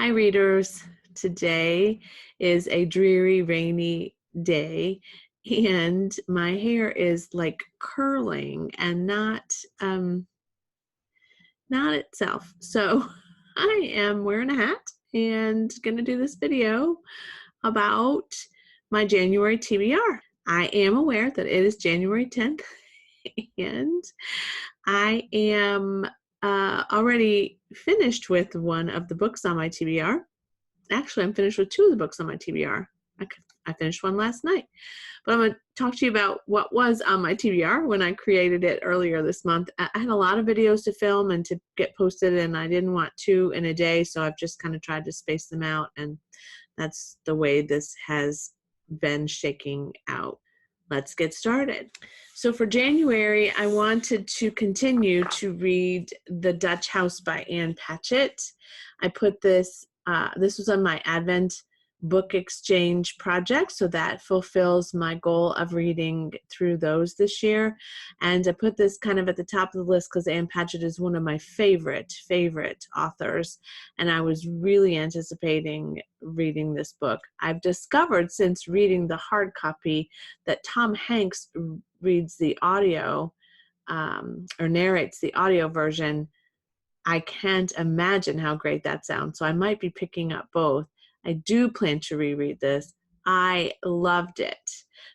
Hi, readers. Today is a dreary, rainy day, and my hair is like curling and not itself. So I am wearing a hat and gonna do this video about my January TBR. I am aware that it is January 10th, and I am already finished with one of the books on my TBR. Actually, I'm finished with two of the books on my TBR. I finished one last night. But I'm going to talk to you about what was on my TBR when I created it earlier this month. I had a lot of videos to film and to get posted, and I didn't want two in a day, so I've just kind of tried to space them out, and that's the way this has been shaking out. Let's get started. So for January, I wanted to continue to read The Dutch House by Ann Patchett. I put this was on my Advent book exchange project, so that fulfills my goal of reading through those this year. And I put this kind of at the top of the list because Ann Patchett is one of my favorite authors, and I was really anticipating reading this book. I've discovered since reading the hard copy that Tom Hanks reads the audio or narrates the audio version. I can't imagine how great that sounds, so I might be picking up both. I do plan to reread this. I loved it.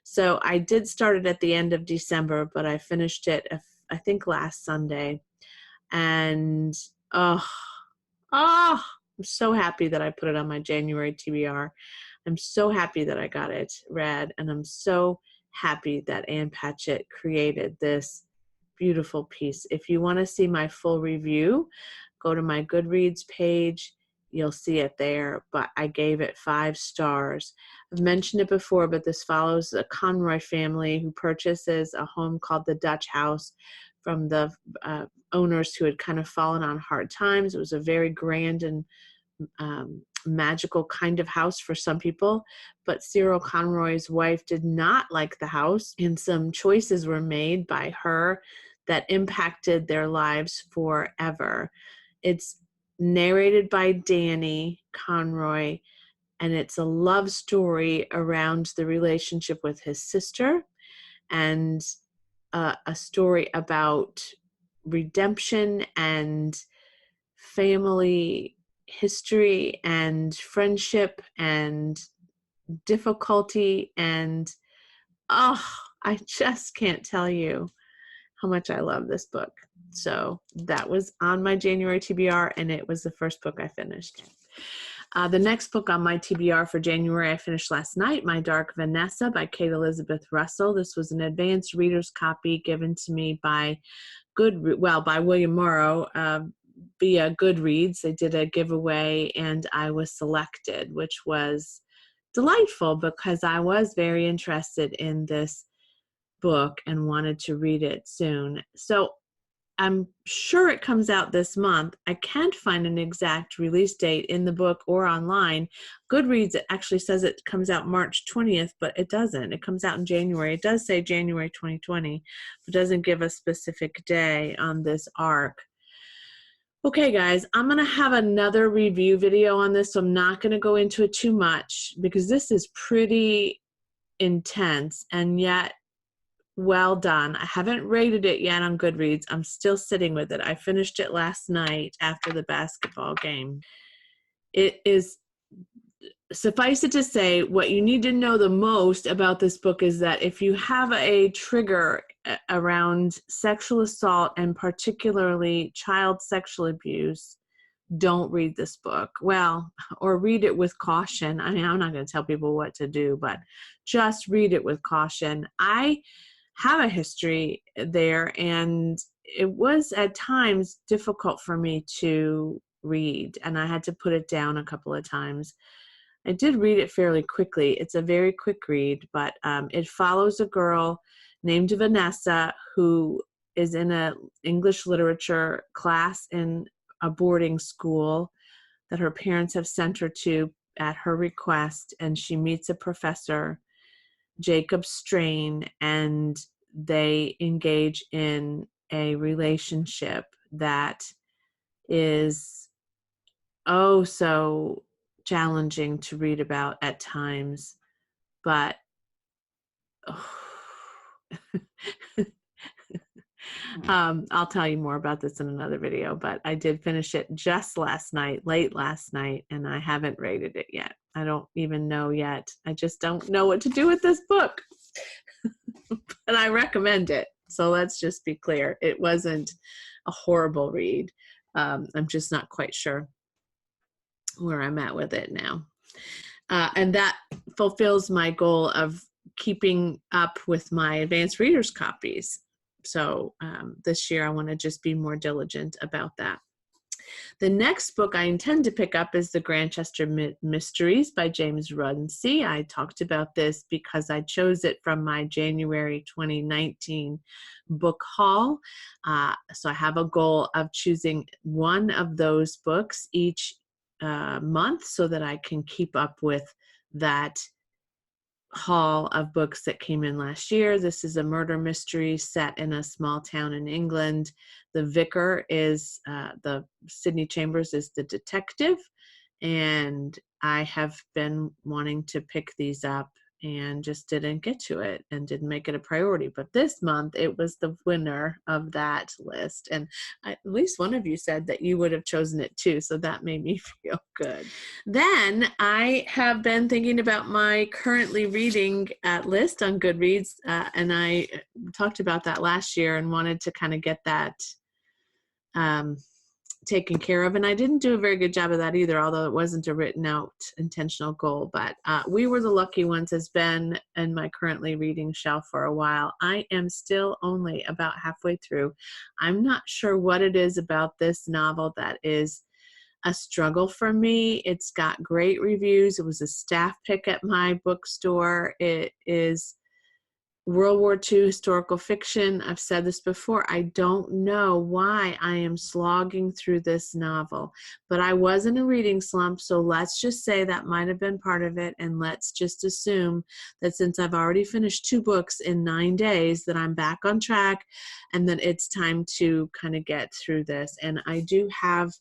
So I did start it at the end of December, but I finished it, I think, last Sunday. And I'm so happy that I put it on my January TBR. I'm so happy that I got it read, and I'm so happy that Ann Patchett created this beautiful piece. If you want to see my full review, go to my Goodreads page. You'll see it there, but I gave it 5 stars. I've mentioned it before, but this follows a Conroy family who purchases a home called the Dutch House from the owners who had kind of fallen on hard times. It was a very grand and magical kind of house for some people, but Cyril Conroy's wife did not like the house, and some choices were made by her that impacted their lives forever. It's narrated by Danny Conroy, and it's a love story around the relationship with his sister, and a story about redemption and family history and friendship and difficulty. And I just can't tell you how much I love this book. So that was on my January TBR, and it was the first book I finished. The next book on my TBR for January I finished last night, My Dark Vanessa by Kate Elizabeth Russell. This was an advanced reader's copy given to me by William Morrow via Goodreads. They did a giveaway, and I was selected, which was delightful because I was very interested in this book and wanted to read it soon. So I'm sure it comes out this month. I can't find an exact release date in the book or online. Goodreads actually says it comes out March 20th, but it doesn't. It comes out in January. It does say January 2020, but doesn't give a specific day on this arc. Okay, guys, I'm going to have another review video on this, so I'm not going to go into it too much because this is pretty intense and yet well done. I haven't rated it yet on Goodreads. I'm still sitting with it. I finished it last night after the basketball game. It is, suffice it to say, what you need to know the most about this book is that if you have a trigger around sexual assault and particularly child sexual abuse, don't read this book. Well, or read it with caution. I mean, I'm not going to tell people what to do, but just read it with caution. I have a history there, and it was at times difficult for me to read, and I had to put it down a couple of times. I did read it fairly quickly. It's a very quick read, but it follows a girl named Vanessa who is in an English literature class in a boarding school that her parents have sent her to at her request, and she meets a professor, Jacob Strain, and they engage in a relationship that is oh so challenging to read about at times, but I'll tell you more about this in another video, but I did finish it just last night, late last night, and I haven't rated it yet. I don't even know yet. I just don't know what to do with this book. And I recommend it. So let's just be clear. It wasn't a horrible read. I'm just not quite sure where I'm at with it now. And that fulfills my goal of keeping up with my advanced readers copies. So this year I want to just be more diligent about that. The next book I intend to pick up is The Grantchester Mysteries by James Runcie. I talked about this because I chose it from my January 2019 book haul. So I have a goal of choosing one of those books each month so that I can keep up with that haul of books that came in last year. This is a murder mystery set in a small town in England. The vicar is, Sydney Chambers is the detective, and I have been wanting to pick these up and just didn't get to it and didn't make it a priority. But this month it was the winner of that list. And at least one of you said that you would have chosen it too. So that made me feel good. Then I have been thinking about my currently reading list on Goodreads. And I talked about that last year and wanted to kind of get that taken care of, and I didn't do a very good job of that either, although it wasn't a written out intentional goal. But We Were the Lucky Ones has been in my currently reading shelf for a while. I am still only about halfway through. I'm not sure what it is about this novel that is a struggle for me. It's got great reviews. It was a staff pick at my bookstore. It is World War II historical fiction. I've said this before. I don't know why I am slogging through this novel, but I was in a reading slump, so let's just say that might have been part of it, and let's just assume that since I've already finished 2 books in 9 days, that I'm back on track and that it's time to kind of get through this. And I do have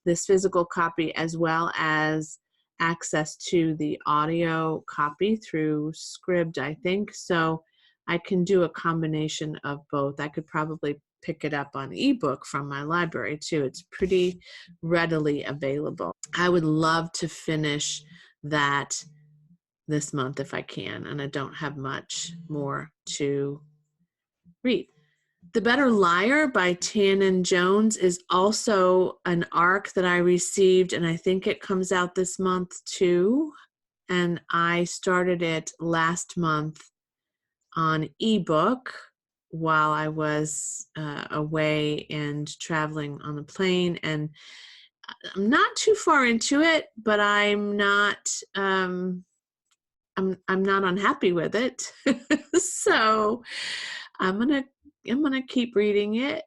this physical copy as well as access to the audio copy through Scribd, I think. So I can do a combination of both. I could probably pick it up on ebook from my library too. It's pretty readily available. I would love to finish that this month if I can, and I don't have much more to read. The Better Liar by Tannen Jones is also an ARC that I received, and I think it comes out this month too. And I started it last month on ebook while I was away and traveling on the plane, and I'm not too far into it, but I'm not I'm not unhappy with it. So I'm gonna keep reading it.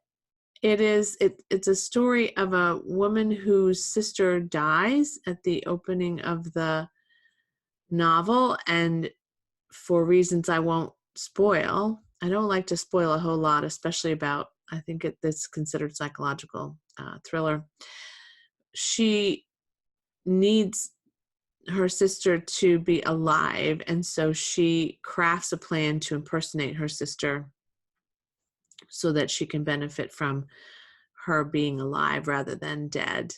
It's a story of a woman whose sister dies at the opening of the novel, and for reasons I won't spoil. I don't like to spoil a whole lot, especially about, I think it's considered psychological thriller. She needs her sister to be alive, and so she crafts a plan to impersonate her sister so that she can benefit from her being alive rather than dead.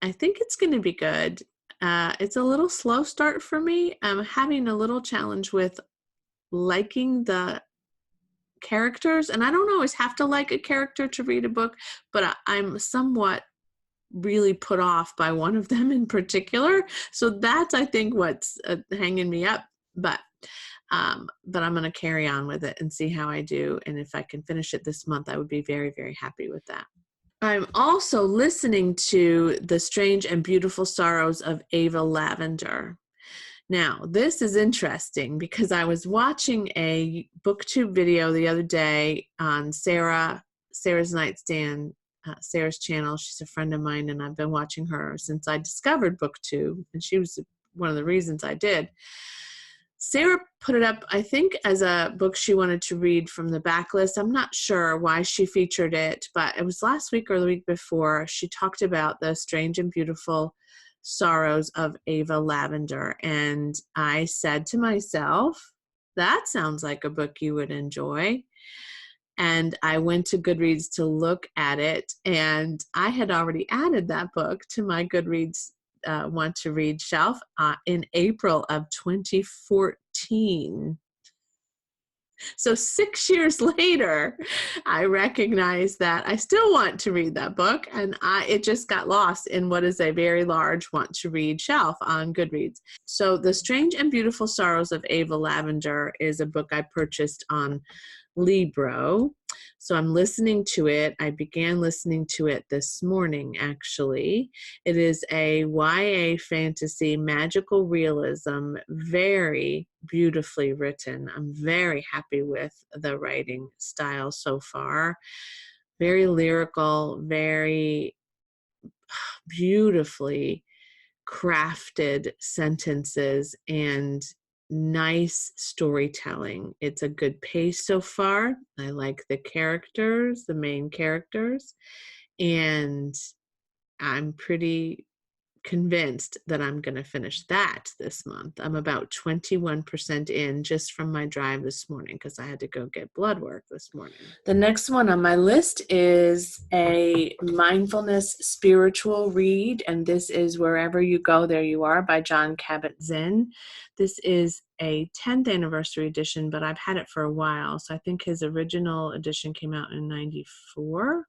I think it's going to be good. It's a little slow start for me. I'm having a little challenge with liking the characters, and I don't always have to like a character to read a book, but I'm somewhat really put off by one of them in particular. So that's, I think, what's hanging me up. But I'm going to carry on with it and see how I do. And if I can finish it this month, I would be very, very happy with that. I'm also listening to The Strange and Beautiful Sorrows of Ava Lavender. Now, this is interesting because I was watching a BookTube video the other day on Sarah's Nightstand, Sarah's channel. She's a friend of mine, and I've been watching her since I discovered BookTube, and she was one of the reasons I did. Sarah put it up, I think, as a book she wanted to read from the backlist. I'm not sure why she featured it, but it was last week or the week before. She talked about The Strange and Beautiful Sorrows of Ava Lavender. And I said to myself, that sounds like a book you would enjoy. And I went to Goodreads to look at it, and I had already added that book to my Goodreads want to read shelf in April of 2014. So 6 years later, I recognize that I still want to read that book, and it just got lost in what is a very large want to read shelf on Goodreads. So The Strange and Beautiful Sorrows of Ava Lavender is a book I purchased on Libro. So I'm listening to it. I began listening to it this morning, actually. It is a YA fantasy magical realism, very beautifully written. I'm very happy with the writing style so far. Very lyrical, very beautifully crafted sentences and nice storytelling. It's a good pace so far. I like the characters, the main characters, and I'm pretty convinced that I'm going to finish that this month. I'm about 21% in just from my drive this morning because I had to go get blood work this morning. The next one on my list is a mindfulness spiritual read, and this is Wherever You Go, There You Are by Jon Kabat-Zinn. This is a 10th anniversary edition, but I've had it for a while. So I think his original edition came out in 94.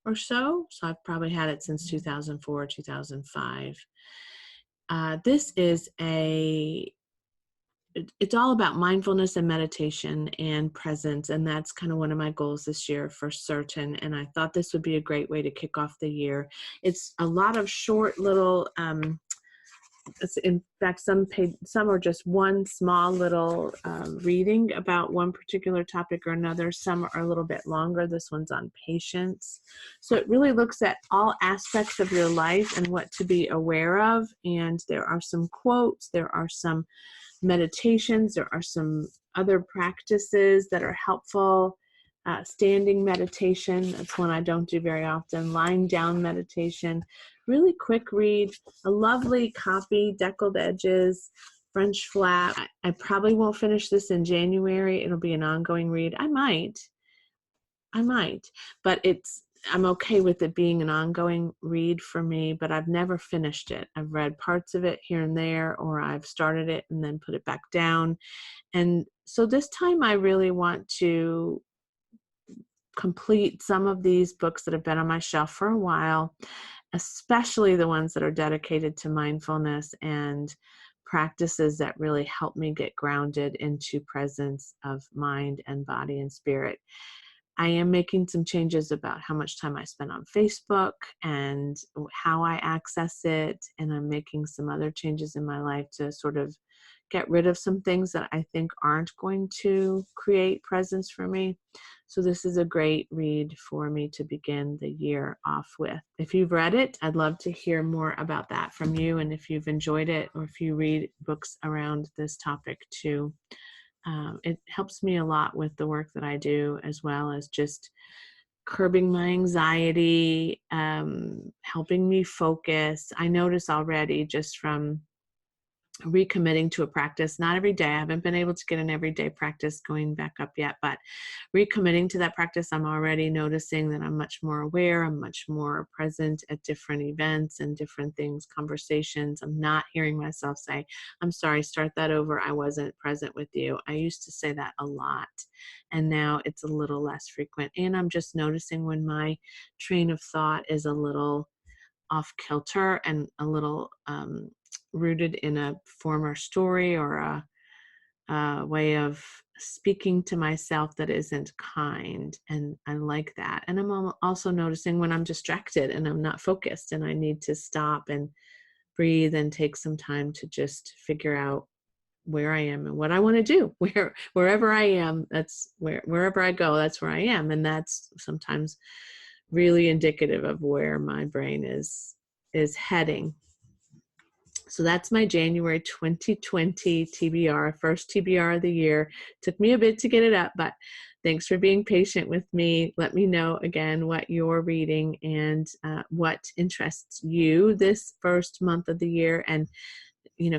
Or so I've probably had it since 2004, 2005. This is it's all about mindfulness and meditation and presence, and that's kind of one of my goals this year for certain, and I thought this would be a great way to kick off the year. It's a lot of short little in fact, some are just one small little reading about one particular topic or another. Some are a little bit longer. This one's on patience. So it really looks at all aspects of your life and what to be aware of. And there are some quotes, there are some meditations, there are some other practices that are helpful. Standing meditation, that's one I don't do very often. Lying down meditation. Really quick read, a lovely copy, deckled edges, French flap. I probably won't finish this in January. It'll be an ongoing read. I might, but I'm okay with it being an ongoing read for me, but I've never finished it. I've read parts of it here and there, or I've started it and then put it back down. And so this time I really want to complete some of these books that have been on my shelf for a while, especially the ones that are dedicated to mindfulness and practices that really help me get grounded into presence of mind and body and spirit. I am making some changes about how much time I spend on Facebook and how I access it, and I'm making some other changes in my life to sort of get rid of some things that I think aren't going to create presence for me. So this is a great read for me to begin the year off with. If you've read it, I'd love to hear more about that from you, and if you've enjoyed it or if you read books around this topic too. It helps me a lot with the work that I do, as well as just curbing my anxiety, helping me focus. I notice already just from recommitting to a practice, not every day. I haven't been able to get an everyday practice going back up yet, but recommitting to that practice, I'm already noticing that I'm much more aware. I'm much more present at different events and different things, conversations. I'm not hearing myself say, I'm sorry, start that over. I wasn't present with you. I used to say that a lot, and now it's a little less frequent. And I'm just noticing when my train of thought is a little off kilter and a little rooted in a former story or a way of speaking to myself that isn't kind. And I like that. And I'm also noticing when I'm distracted and I'm not focused and I need to stop and breathe and take some time to just figure out where I am and what I want to do. Wherever I am, wherever I go, that's where I am. And that's sometimes really indicative of where my brain is heading. So that's my January 2020 TBR, first TBR of the year. Took me a bit to get it up, but thanks for being patient with me. Let me know again what you're reading and what interests you this first month of the year, and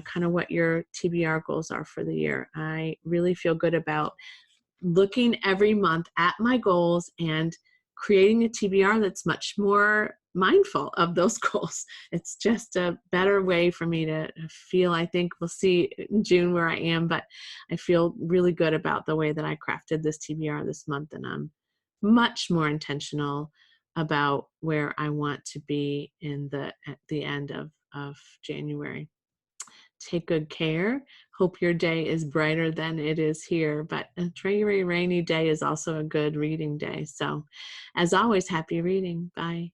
kind of what your TBR goals are for the year. I really feel good about looking every month at my goals and creating a TBR that's much more mindful of those goals. It's just a better way for me to feel. I think we'll see in June where I am, but I feel really good about the way that I crafted this TBR this month, and I'm much more intentional about where I want to be at the end of January. Take good care. Hope your day is brighter than it is here, but a dreary, rainy day is also a good reading day. So, as always, happy reading. Bye.